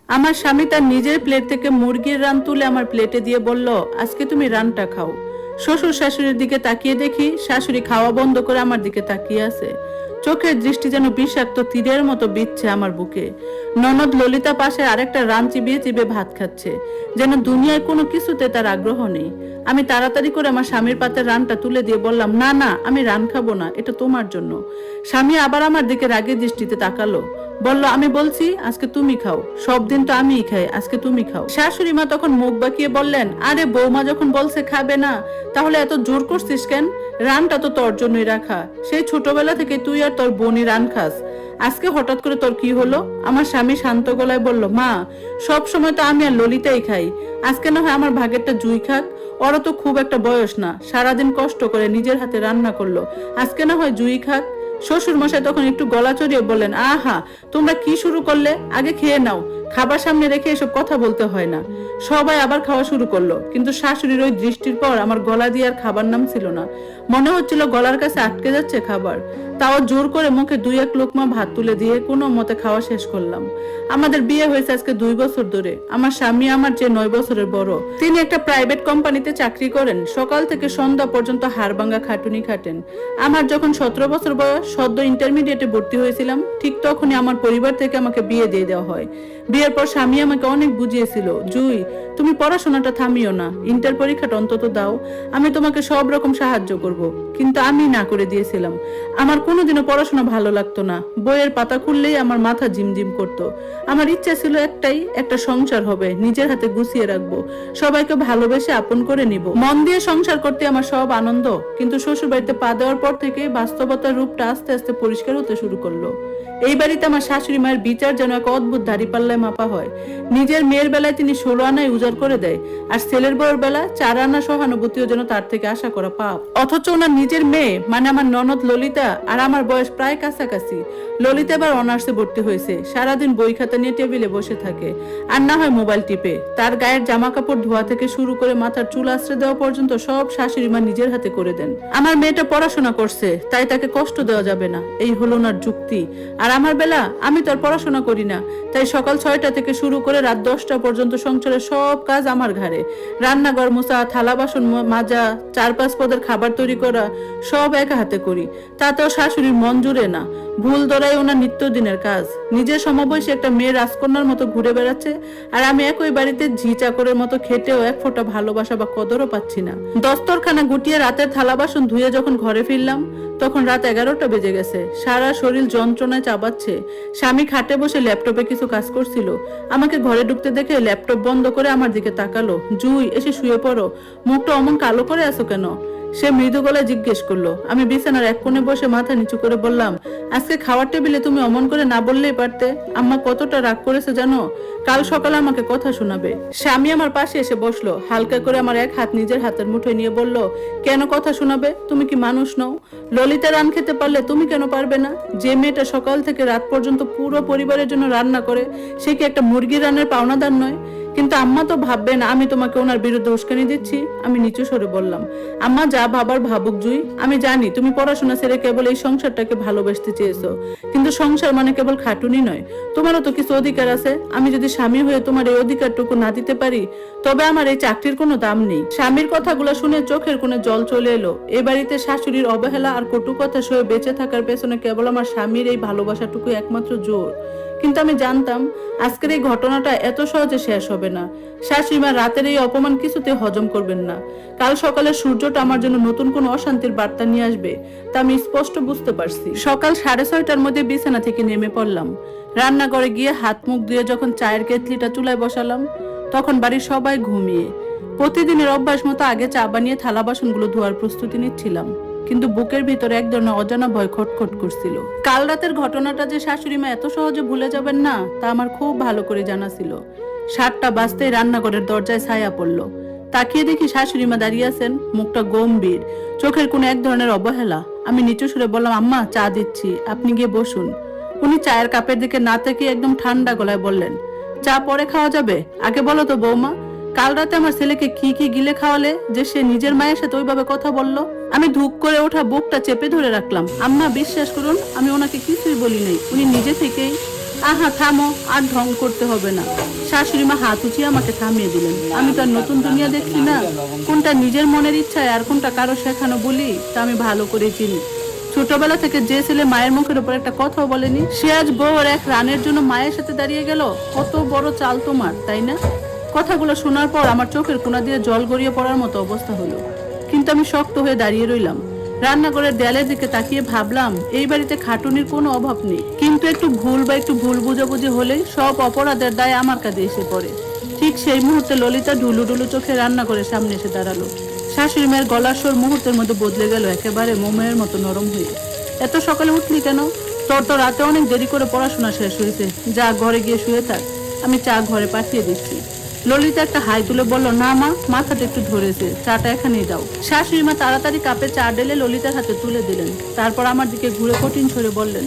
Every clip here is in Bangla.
আমার স্বামী তার নিজের প্লেট থেকে মুরগির রান তুলে আমার প্লেটে দিয়ে বলল, আজকে তুমি রানটা খাও। শ্বশুর শাশুড়ির দিকে তাকিয়ে দেখি শাশুড়ি খাওয়া বন্ধ করে আমার দিকে তাকিয়ে আছে। চোখের দৃষ্টি যেন বিষাক্ত তীরের মতো বিচ্ছে আমার বুকে। ননদ ললিতা পাশে আরেকটা রান চিবিয়ে চিবিয়ে ভাত খাচ্ছে, যেন দুনিয়ায় কোনো কিছুতে তার আগ্রহ নেই। আমি তাড়াতাড়ি করে আমার স্বামীর পাতে রানটা তুলে দিয়ে বললাম, না না, আমি রান খাবো না, এটা তোমার জন্য। স্বামী আবার আমার দিকে রাগের দৃষ্টিতে তাকালো, বলল, আমি বলছি আজকে তুমি খাও, সব দিন তো আমিই খাই, আজকে তুমি খাও। শাশুড়ি মা তখন মুখ বাঁকিয়ে বললেন, আরে বৌমা যখন বলছে খাবে না, তাহলে এত জোর করছিস কেন? রানটা তো তোর জন্যই রাখা, সেই ছোটবেলা থেকে তুই আর তোর বোনই রান খাস, আজকে হঠাৎ করে তোর কি হলো? আমার স্বামী শান্ত গলায় বলল, মা, সব সময় তো আমি আর ললিতাই খাই, আজকে না হয় আমার ভাগেরটা জুই খাক, ওরা তো খুব একটা বয়স না, সারাদিন কষ্ট করে নিজের হাতে রান্না করলো, আজকে না হয় জুই খাক। শ্বশুর মশাই তখন একটু গলা চড়িয়ে বললেন, আহা, তোমরা কি শুরু করলে? আগে খেয়ে নাও, খাবার সামনে রেখে এসব কথা বলতে হয় না। সবাই আবার খাওয়া শুরু করলো, কিন্তু শাশুড়ির ওই দৃষ্টির পর আমার গলা দিয়ে আর খাবার নাম ছিল না। মনে হচ্ছিল গলার কাছে আটকে যাচ্ছে খাবার। তাও জোর করে মুখে 2-1 লোকমা ভাত তুলে দিয়ে কোনো মতে খাওয়া শেষ করলাম। আমাদের বিয়ে হয়েছে আজকে 2 বছর ধরে। আমার স্বামী আমার চেয়ে 9 বছরের বড়। তিনি একটা প্রাইভেট কোম্পানিতে চাকরি করেন, সকাল থেকে সন্ধ্যা পর্যন্ত হাড়ভাঙ্গা খাটুনি খাটেন। আমার যখন 17 বছর বয়স, সদ্য ইন্টারমিডিয়েটে ভর্তি হয়েছিলাম, ঠিক তখনই আমার পরিবার থেকে আমাকে বিয়ে দিয়ে দেওয়া হয়। বিয়ের পর স্বামী আমাকে অনেক বুঝিয়েছিল, জুই, তুমি পড়াশোনাটা থামিও না, ইন্টার পরীক্ষাটা অন্তত দাও, আমি তোমাকে সব রকম সাহায্য করব। কিন্তু আমি না করে দিয়েছিলাম। আমার কোনোদিনও পড়াশোনা ভালো লাগতো না, বইয়ের পাতা খুললেই আমার মাথা ঝিমঝিম করতো। আমার ইচ্ছা ছিল একটাই, একটা সংসার হবে, নিজের হাতে গুছিয়ে রাখবো, সবাইকে ভালোবেসে আপন করে নিব, মন দিয়ে সংসার করতে আমার সব আনন্দ। কিন্তু শ্বশুর বাড়িতে পা দেওয়ার পর থেকে বাস্তবতার রূপটা আস্তে আস্তে পরিষ্কার হতে শুরু করলো। এই বাড়িতে আমার শাশুড়ি মায়ের বিচার যেন এক অদ্ভুত দাড়িপাল্লায় মাপা হয়। নিজের মেয়ের বেলায় তিনি 16 আনায় উজাড় করে দেয়, আর ছেলের বউয়ের বেলা 4 আনা সহানুভূতিও যেন তার থেকে আশা করা পাপ। অথচ ওনার নিজের মেয়ে মানে আমার ননদ ললিতা আর আমার বয়স প্রায় কাছাকাছি। ললিতা এবার অনার্সে ভর্তি হয়েছে, সারাদিন বই খাতা নিয়ে টেবিলে বসে থাকে, আর না হয় মোবাইল টিপে। তার গায়ের জামা কাপড় ধোয়া থেকে শুরু করে মাথার চুল আশ্রয় দেওয়া পর্যন্ত সব শাশুড়ি মা নিজের হাতে করে দেন। আমার মেয়েটা পড়াশোনা করছে, তাই তাকে কষ্ট দেওয়া যাবে না, এই হলো ওনার যুক্তি। আর আমার বেলা, আমি তো আর পড়াশোনা করি না, তাই সকাল 6টা থেকে শুরু করে রাত 10টা পর্যন্ত সংসারের সব কাজ আমার ঘাড়ে। রান্নাঘর মোছা, থালা বাসন মাজা, 4-5 পদের খাবার তৈরি করা, সব একা হাতে করি। তাতেও শাশুড়ির মন জুড়ে না, ভুল ধরাই ওনার নিত্যদিনের কাজ। নিজের সমবয়সী একটা মেয়ে রাজকন্যার মতো ঘুরে বেড়াচ্ছে, আর আমি একই বাড়িতে ঝি চাকরের মতো খেটেও এক ফোঁটা ভালোবাসা বা কদরও পাচ্ছি না। দস্তরখানা গুটিয়ে রাতের থালা বাসন ধুয়ে যখন ঘরে ফিরলাম, তখন রাত 11টা বেজে গেছে। সারা শরীর যন্ত্রণায় চাবাচ্ছে। স্বামী খাটে বসে ল্যাপটপে কিছু কাজ করছিল। আমাকে ঘরে ঢুকতে দেখে ল্যাপটপ বন্ধ করে আমার দিকে তাকালো, জুই, এসে শুয়ে পড়ো, মুখটা অমন কালো করে আছো কেন? সে মৃদু গলায় জিজ্ঞেস করলো। আমি বিছানার এক কোণে বসে মাথা নিচু করে বললাম, আজকে খাওয়ার টেবিলে তুমি অমন করে না বললেই পারতে। আম্মা কতটা রাগ করেছে জানো, কাল সকালে আমাকে কথা শোনাবে। স্বামী আমার পাশে এসে বসলো, হালকা করে আমার এক হাত নিজের হাতের মুঠোয় নিয়ে বলল, কেন কথা শোনাবে? তুমি কি মানুষ নও? ললিতা রান খেতে পারলে তুমি কেন পারবে না? যে মেয়েটা সকাল থেকে রাত পর্যন্ত পুরো পরিবারের জন্য রান্না করে, সে কি একটা মুরগির রান্নার পাওনাদার নয়? কিন্তু আম্মা তো ভাববেন আমি তোমাকে ওনার বিরুদ্ধে উস্কানি দিচ্ছি। আমি নিচু স্বরে বললাম, আম্মা যা ভাবার ভাবুক জুই, আমি জানি তুমি পড়াশোনা ছেড়ে কেবল এই সংসারটাকে ভালোবাসতে চেয়েছো, কিন্তু সংসার মানে কেবল খাটুনি নয়, তোমারও তো কিছু অধিকার আছে। আমি যদি স্বামী হয়ে তোমার এই অধিকারটুকু না দিতে পারি, তবে আমার এই চাকরির কোনো দাম নেই। স্বামীর কথাগুলো শুনে চোখের কোণে জল চলে এলো। এ বাড়িতে শাশুড়ির অবহেলা আর কটু কথা সয়ে বেঁচে থাকার পেছনে কেবল আমার স্বামীর এই ভালোবাসাটুকু একমাত্র জোর। কিন্তু আমি জানতাম আজকের এই ঘটনাটা এত সহজে শেষ হবে না। শাশুড়িমা রাতের এই অপমান কিছুতে হজম করবেন না। কাল সকালে সূর্যটা আমার জন্য নতুন কোন অশান্তির বার্তা নিয়ে আসবে, তা আমি স্পষ্ট বুঝতে পারছি। সকাল 6:30টার মধ্যে বিছানা থেকে নেমে পড়লাম। রান্নাঘরে গিয়ে হাত মুখ ধুয়ে যখন চায়ের কেতলিটা চুলায় বসালাম, তখন বাড়ির সবাই ঘুমিয়ে। প্রতিদিনের অভ্যাস মতো আগে চা বানিয়ে থালা বাসনগুলো ধোয়ার প্রস্তুতি নিচ্ছিলাম, কিন্তু বুকের ভিতরে এক ধরনের অজানা ভয় খটখট করছিল। কাল রাতের ঘটনাটা যে শাশুড়ি মা এত সহজে ভুলে যাবেন না, তা আমার খুব ভালো করে জানা ছিল। 7টা বাজতেই রান্নাঘরের দরজায় ছায়া পড়লো। তাকিয়ে দেখি শাশুড়ি মা দাঁড়িয়ে আছেন, মুখটা গম্ভীর, চোখের কোণে এক ধরনের অবহেলা। আমি নিচু সুরে বললাম, আম্মা চা দিচ্ছি, আপনি গিয়ে বসুন। উনি চায়ের কাপের দিকে না তাকিয়ে একদম ঠান্ডা গলায় বললেন, চা পরে খাওয়া যাবে, আগে বলো তো বৌমা, কাল রাতে আমার ছেলেকে কি কি গিলে খাওয়ালে যে সে নিজের মায়ের সাথে ওইভাবে কথা বললো? আমি ধুক করে ওঠা বুকটা চেপে ধরে রাখলাম। আম্মা বিশ্বাস করুন, আমি ওনাকে কিছুই বলি নাই, উনি নিজে থেকেই। আহা থামো, আর ঢং করতে হবে না। শাশুড়ি মা হাত উঁচিয়ে আমাকে থামিয়ে দিলেন। আমি তো আর নতুন দুনিয়া দেখছি না, কোনটা নিজের মনের ইচ্ছায় আর কোনটা কারো শেখানো বলি তা আমি ভালো করে চিনি। ছোটবেলা থেকে যে ছেলে মায়ের মুখের উপর একটা কথাও বলেনি, সে আজ বউর এক রানের জন্য মায়ের সাথে দাঁড়িয়ে গেল। কত বড় চাল তোমার, তাই না? কথাগুলো শোনার পর আমার চোখের কোনা দিয়ে জল গড়িয়ে পড়ার মতো অবস্থা হলো, কিন্তু আমি শক্ত হয়ে দাঁড়িয়ে রইলাম। রান্নাঘরের দেয়ালের দিকে তাকিয়ে ভাবলাম, এই বাড়িতে খাটুনির কোনো অভাব নেই, কিন্তু একটু ভুল বুঝাবুঝি হলেই সব অপরাধের দায় আমার কাঁধে এসে পড়ে। ঠিক সেই মুহূর্তে ললিতা ঢুলু ঢুলু চোখে রান্নাঘরের সামনে এসে দাঁড়ালো। শাশুড়ি মায়ের গলার স্বর মুহূর্তের মধ্যে বদলে গেল, একেবারে মোমের মতো নরম হয়ে। এত সকালে উঠলি কেন? তোর তো রাতে অনেক দেরি করে পড়াশোনা শেষ হয়েছে, যা ঘরে গিয়ে শুয়ে থাক, আমি চা ঘরে পাঠিয়ে দিচ্ছি। ললিতা একটা হাই তুলে বলল, না মা, মাথাটা একটু ধরেছে, চাটা এখানেই দাও। শাশুড়ি মা তাড়াতাড়ি কাপে চা ঢেলে ললিতার হাতে তুলে দিলেন। তারপর আমার দিকে ঘুরে কঠিন স্বরে বললেন,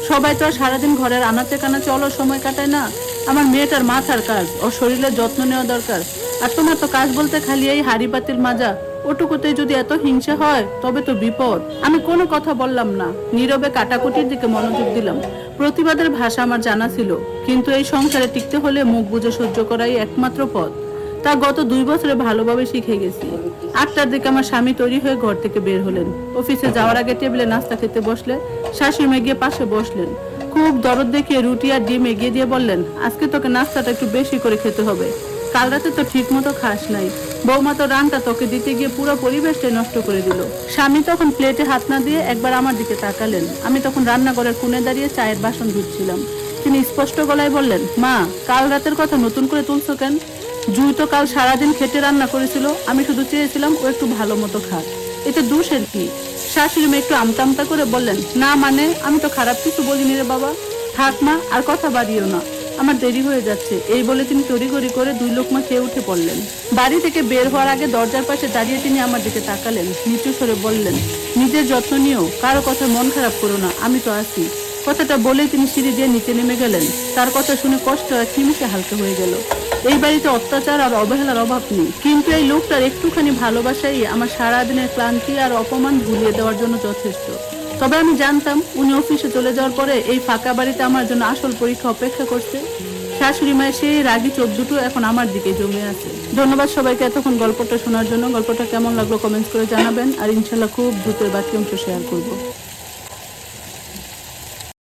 সবাই তো আর সারাদিন ঘরের আনাচে কানাচে অলস সময় কাটায় না। আমার মেয়েটার মাথার কাজ, ওর শরীরের যত্ন নেওয়া দরকার। আর তোমার তো কাজ বলতে খালি এই হাড়ি পাতিল মাজা, ওটুকুতেই যদি এত হিংসা হয় তবে তো বিপদ। আমি কোনো কথা বললাম না, নীরবে কাটাকুটির দিকে মনোযোগ দিলাম। প্রতিবাদের ভাষা আমার জানা ছিল, কিন্তু এই সংসারে টিকতে হলে মুখ বুজে সহ্য করাই একমাত্র পথ। তা গত 2 বছরে ভালোভাবে শিখে গেছি। 8টার দিকে আমার স্বামী তৈরি হয়ে ঘর থেকে বের হলেন। অফিসে যাওয়ার আগে টেবিলে নাস্তা খেতে বসলে শাশুড়ি মা গিয়ে পাশে বসলেন। খুব দরদ দেখিয়ে রুটি আর ডিম এগিয়ে দিয়ে বললেন, আজকে তোকে নাস্তাটা একটু বেশি করে খেতে হবে, কাল রাতে তো ঠিক মতো খাস নাই। বৌমা তো রানটা তোকে দিতে গিয়ে পুরো পরিবেশটাই নষ্ট করে দিল। স্বামী তখন প্লেটে হাত না দিয়ে একবার আমার দিকে তাকালেন। আমি তখন রান্নাঘরের কোণে দাঁড়িয়ে চায়ের বাসন ধুচ্ছিলাম। তিনি স্পষ্ট গলায় বললেন, মা, কাল রাতের কথা নতুন করে তুলছো কেন? জুই তো কাল সারাদিন খেটে রান্না করেছিল, আমি শুধু চেয়েছিলাম ও একটু ভালো মতো খাক, এতে দোষের কি? শাশুড়ি মা একটু আমতা আমতা করে বললেন, না মানে, আমি তো খারাপ কিছু বলিনি রে বাবা, থাক মা, আর কথা বাড়িও না, আমার দেরি হয়ে যাচ্ছে। এই বলে তিনি তড়িঘড়ি করে 2 লোকমা খেয়ে উঠে পড়লেন। বাড়ি থেকে বের হওয়ার আগে দরজার পাশে দাঁড়িয়ে তিনি আমার দিকে তাকালেন, নিচু স্বরে বললেন, নিজের যত্ন নিও, কারো কথা মন খারাপ করো না, আমি তো আছি। কথাটা বলেই তিনি সিঁড়ি দিয়ে নিচে নেমে গেলেন। তার কথা শুনে কষ্ট এক নিমিষে হালকা হয়ে গেল। এই বাড়িতে অত্যাচার আর অবহেলার অভাব নেই, কিন্তু এই লোকটার একটুখানি ভালোবাসাই আমার সারাদিনের ক্লান্তি আর অপমান ভুলিয়ে দেওয়ার জন্য যথেষ্ট। তবে আমি জানতাম উনি অফিসে চলে যাওয়ার পরে এই ফাঁকা বাড়িতে আমার জন্য আসল পরীক্ষা অপেক্ষা করছে। শাশুড়ি মায়ের সেই রাগী চোখ দুটো এখন আমার দিকে জমে আছে। ধন্যবাদ সবাইকে এতক্ষণ গল্পটা শোনার জন্য। গল্পটা কেমন লাগলো কমেন্টস করে জানাবেন, আর ইনশাল্লাহ খুব দ্রুত বাকি অংশ শেয়ার করবো।